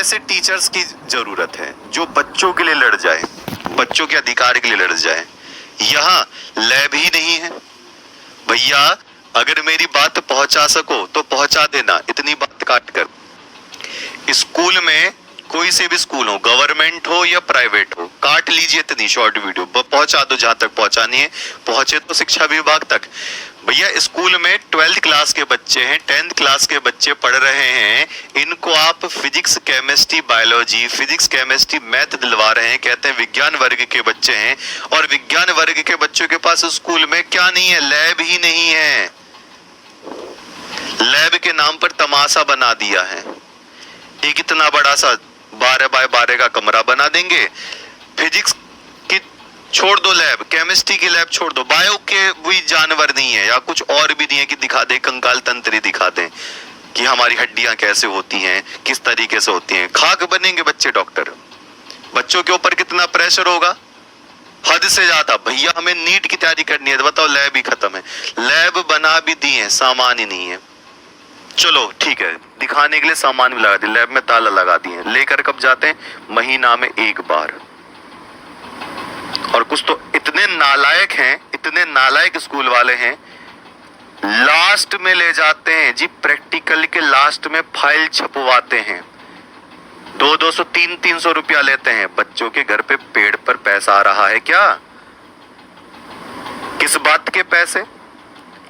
ऐसे टीचर्स की जरूरत है जो बच्चों के लिए लड़ जाए, बच्चों के अधिकार के लिए लड़ जाए। यहाँ लैब ही नहीं है। भैया अगर मेरी बात पहुंचा सको तो पहुंचा देना, इतनी बात काट कर। स्कूल में कोई से भी स्कूल हो, गवर्नमेंट हो या प्राइवेट हो, काट लीजिए इतनी शॉर्ट वीडियो, पहुंचा दो जहां तक पहुंचानी है, पहुंचे तो शिक्षा विभाग तक। भैया स्कूल में 12th क्लास के बच्चे हैं, 10th क्लास के बच्चे पढ़ रहे हैं, इनको आप physics chemistry biology, physics chemistry math दिलवा रहे हैं, कहते हैं विज्ञान वर्ग के बच्चे हैं, और विज्ञान वर्ग के बच्चों के पास स्कूल में क्या नहीं है, लैब ही नहीं है। लैब के नाम पर तमाशा बना दिया है। एक इतना बड़ा सा 12 बाय 12 का कमरा बना देंगे, फिजिक्स की छोड़ दो लैब, केमिस्ट्री की लैब छोड़ दो, बायो के भी जानवर नहीं है या कुछ और भी नहीं है कि दिखा दे, कंकाल तंत्री दिखा दे कि हमारी हड्डियां कैसे होती हैं, किस तरीके से होती हैं। खाक बनेंगे बच्चे डॉक्टर। बच्चों के ऊपर कितना प्रेशर होगा, हद से ज्यादा। भैया हमें नीट की तैयारी करनी है, बताओ लैब ही खत्म है। लैब बना भी दी है, सामान ही नहीं है। चलो ठीक है, दिखाने के लिए सामान भी लगा दिए, लैब में ताला लगा दिए, लेकर कब जाते हैं, महीना में एक बार। और कुछ तो इतने नालायक हैं, इतने नालायक स्कूल वाले हैं, लास्ट में ले जाते हैं जी, प्रैक्टिकल के लास्ट में फाइल छपवाते हैं, 200 300 रुपया लेते हैं। बच्चों के घर पे पेड़ पर पैसा आ रहा है क्या? किस बात के पैसे?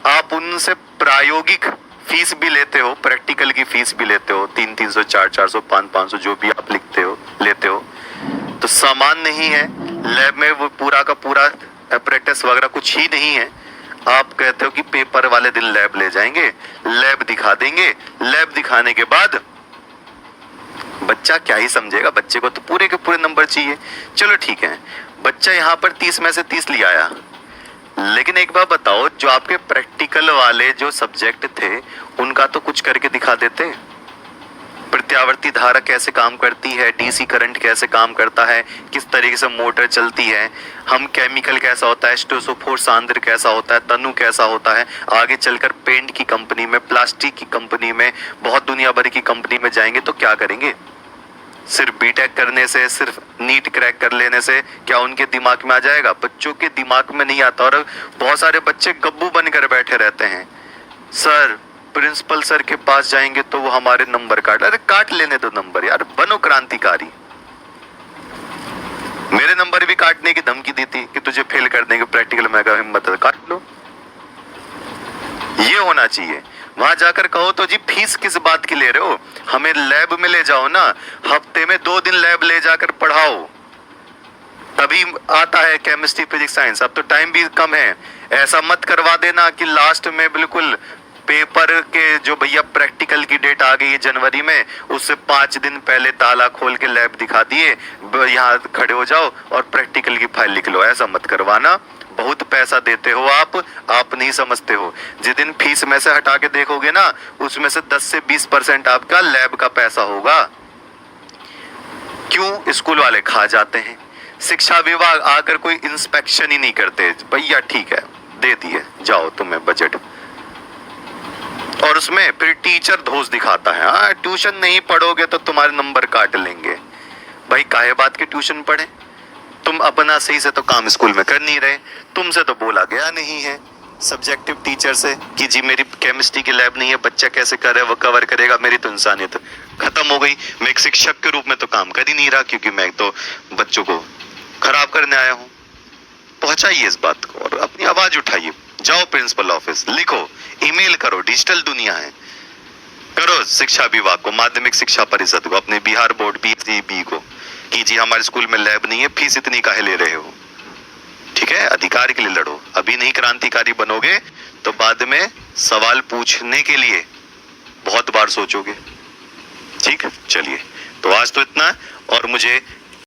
आप उनसे प्रायोगिक फीस भी लेते हो, प्रैक्टिकल की फीस भी लेते हो, 300 400 500 जो भी आप लिखते हो लेते हो। तो सामान नहीं है लैब में, वो पूरा का पूरा एपरेटस वगैरह कुछ ही नहीं है। आप कहते हो कि पेपर वाले दिन लैब ले जाएंगे, लैब दिखा देंगे, लैब दिखाने के बाद बच्चा क्या ही समझेगा, बच्चे को तो पूरे के पूरे नंबर चाहिए। चलो ठीक है, बच्चा यहाँ पर 30 में से 30 ले आया, लेकिन एक बार बताओ, जो आपके प्रैक्टिकल वाले जो सब्जेक्ट थे उनका तो कुछ करके दिखा देते। प्रत्यावर्ती धारा कैसे काम करती है, डीसी करंट कैसे काम करता है, किस तरीके से मोटर चलती है, हम केमिकल कैसा होता है, स्टोसोफोर सांद्र कैसा होता है, तनु कैसा होता है, आगे चलकर पेंट की कंपनी में, प्लास्टिक की कंपनी में, बहुत दुनिया भर की कंपनी में जाएंगे तो क्या करेंगे? सिर्फ बीटेक करने से, सिर्फ नीट क्रैक कर लेने से क्या उनके दिमाग में आ जाएगा? बच्चों के दिमाग में नहीं आता। और बहुत सारे बच्चे गब्बू बनकर बैठे रहते हैं, सर प्रिंसिपल सर के पास जाएंगे तो वो हमारे नंबर काट। अरे काट लेने दो नंबर यार, बनो क्रांतिकारी। मेरे नंबर भी काटने की धमकी दी थी कि तुझे फेल कर देंगे प्रैक्टिकल में, अगर हिम्मत है काट लो। ये होना चाहिए। वहां जाकर कहो तो जी फीस किस बात की ले रहे हो, हमें लैब में ले जाओ ना, हफ्ते में 2 दिन लैब ले जाकर पढ़ाओ, तभी आता है केमिस्ट्री फिजिक्स साइंस। अब तो टाइम भी कम है, ऐसा मत करवा देना कि लास्ट में बिल्कुल पेपर के जो भैया प्रैक्टिकल की डेट आ गई है जनवरी में, उससे 5 दिन पहले ताला खोल के लैब दिखा दिए, यहाँ खड़े हो जाओ और प्रैक्टिकल की फाइल लिख लो। ऐसा मत करवाना, बहुत पैसा देते हो आप नहीं समझते हो। जिस दिन फीस में से हटा के देखोगे ना, उसमें से 10 से 20% आपका लैब का पैसा होगा। क्यों? स्कूल वाले खा जाते हैं, शिक्षा विभाग आकर कोई इंस्पेक्शन ही नहीं करते। भैया ठीक है, दे दिए, जाओ तुम्हें बजट। और उसमें फिर टीचर धोस दिखाता है, हाँ ट्यूशन नहीं पढ़ोगे तो तुम्हारे नंबर काट लेंगे। भाई काहे बात की ट्यूशन पढ़े? तुम अपना सही से तो काम स्कूल में कर नहीं रहे, तुमसे तो बोला गया नहीं है सब्जेक्टिव टीचर से कि जी मेरी केमिस्ट्री की लैब नहीं है, बच्चा कैसे करे, वो कवर करेगा। मेरी तो इंसानियत खत्म हो गई। मैं एक शिक्षक के रूप में तो काम कर ही नहीं रहा, क्योंकि मैं तो बच्चों को खराब करने आया हूँ। पहुंचाइए इस बात को और अपनी आवाज उठाइए, जाओ प्रिंसिपल ऑफिस, लिखो, ईमेल करो, डिजिटल दुनिया है, करो शिक्षा विभाग को, माध्यमिक शिक्षा परिषद को, अपने बिहार बोर्ड PCB को कि जी हमारे स्कूल में लैब नहीं है, फीस इतनी काहे ले रहे हो। ठीक है, अधिकार के लिए लड़ो। अभी नहीं क्रांतिकारी बनोगे तो बाद में सवाल पूछने के लिए बहुत बार सोचोगे। ठीक, चलिए तो आज तो इतना, और मुझे